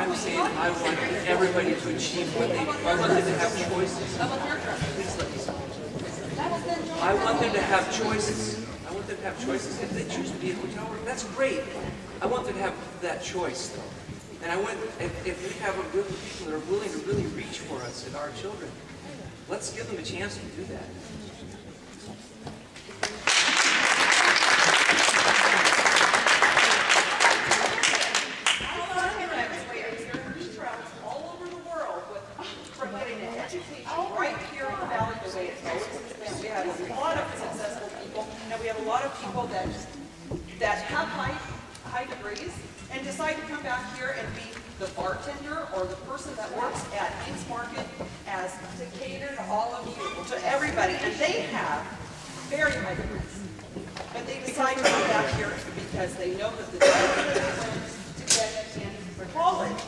I'm saying I want everybody to achieve what they do. I want them to have choices. I want them to have choices. I want them to have choices. If they choose to be a hotel worker, that's great. I want them to have that choice, though. And I want, if we have a group of people that are willing to really reach for us and our children, let's give them a chance to do that. That have high degrees and decide to come back here and be the bartender or the person that works at King's Market as to cater to all of you, to everybody, and they have very high degrees. But they decide to come back here because they know that the degree they went to get in college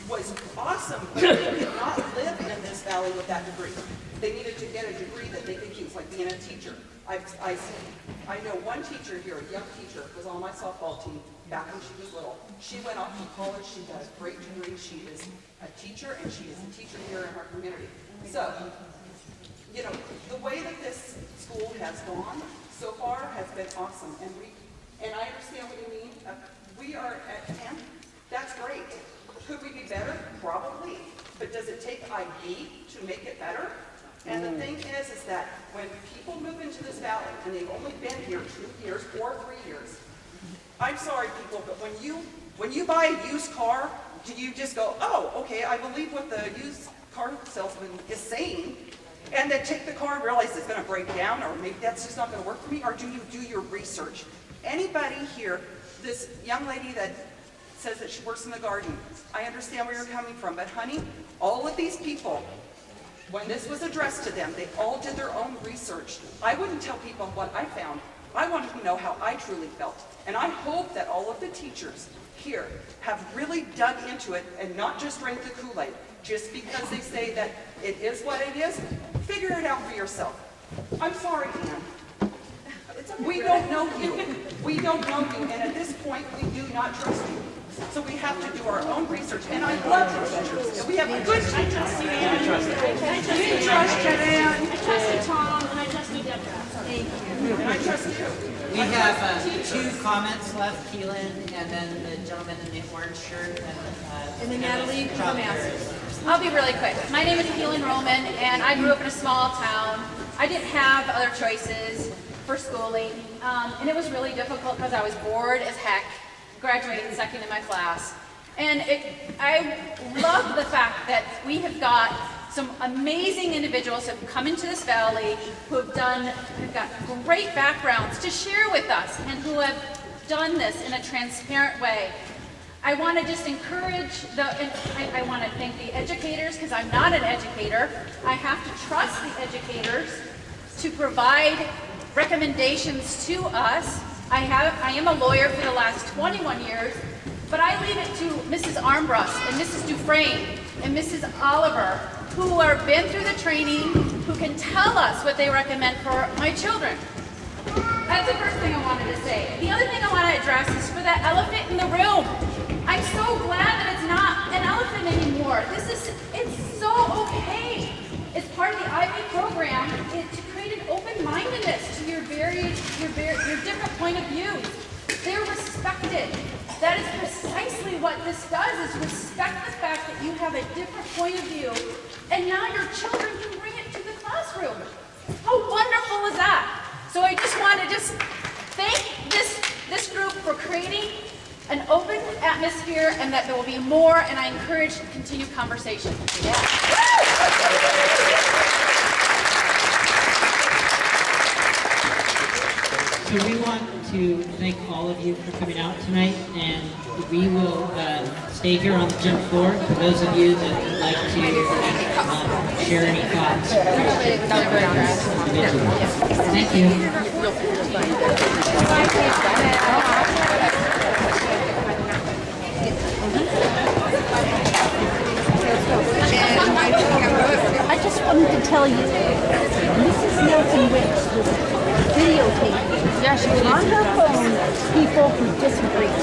was awesome, but they could not live in this valley with that degree. They needed to get a degree that they could use, like being a teacher. I know one teacher here, a young teacher, was on my softball team back when she was little. She went off to college. She got a great degree. She is a teacher, and she is a teacher here in our community. So, you know, the way that this school has gone so far has been awesome, and I understand what you mean. We are at 10. That's great. Could we be better? Probably. But does it take IB to make it better? And the thing is that when people move into this valley and they've only been here 2 years or 3 years, I'm sorry people, but when you buy a used car, do you just go, oh, okay, I believe what the used car salesman is saying, and then take the car and realize it's going to break down, or maybe that's just not going to work for me, or do you do your research? Anybody here, this young lady that says that she works in the garden, I understand where you're coming from, but honey, all of these people, when this was addressed to them, they all did their own research. I wouldn't tell people what I found. I wanted to know how I truly felt. And I hope that all of the teachers here have really dug into it and not just drank the Kool-Aide. Just because they say that it is what it is, figure it out for yourself. I'm sorry, Ann. We don't know you. We don't know you, and at this point, we do not trust you. So we have to do our own research, and I love the teachers. And we have good teachers. I trust you, Ann. I trust you. You trust Ann. I trust you, Tom, and I trust you, Deborah. Thank you. And I trust you. We have 2 comments left, Keelan, and then the gentleman in the orange shirt. And then Natalie, come I'll be really quick. My name is Keelan Roman, and I grew up in a small town. I didn't have other choices for schooling, and it was really difficult because I was bored as heck, graduating second in my class. And I love the fact that we have got some amazing individuals who have come into this valley, who've got great backgrounds to share with us, and who have done this in a transparent way. I want to just encourage I want to thank the educators, because I'm not an educator. I have to trust the educators to provide recommendations to us. I am a lawyer for the last 21 years, but I leave it to Mrs. Armbrust and Mrs. Dufresne and Mrs. Oliver, who have been through the training, who can tell us what they recommend for my children. That's the first thing I wanted to say. The other thing I want to address is for that elephant in the room. I'm so glad that it's not an elephant anymore. It's so okay. It's part of the IB program to create an open-mindedness to your different point of view. They're respected. That is precisely what this does, is respect the fact that you have a different point of view, and now your children can bring it to the classroom. How wonderful is that? So I just want to thank this group for creating an open atmosphere, and that there will be more, and I encourage continued conversation. Yeah. So we want to thank all of you for coming out tonight, and we will stay here on the gym floor for those of you that would like to share any thoughts. Thank you. I just wanted to tell you, Mrs. Nelson Wicks was videotaping on her phone people who disagree.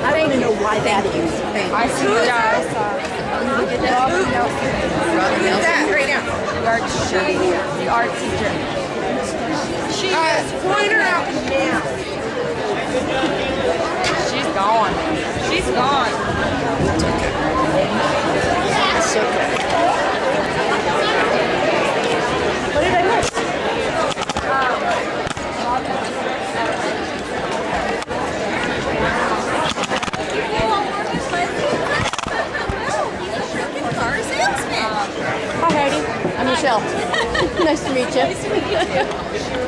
I want to know why that is. I see you guys. Who's that right now? The art teacher. She is. Point her out now. She's gone. She's gone. It's okay. What did I miss? Hi, Heidi. I'm Michelle. Nice to meet you.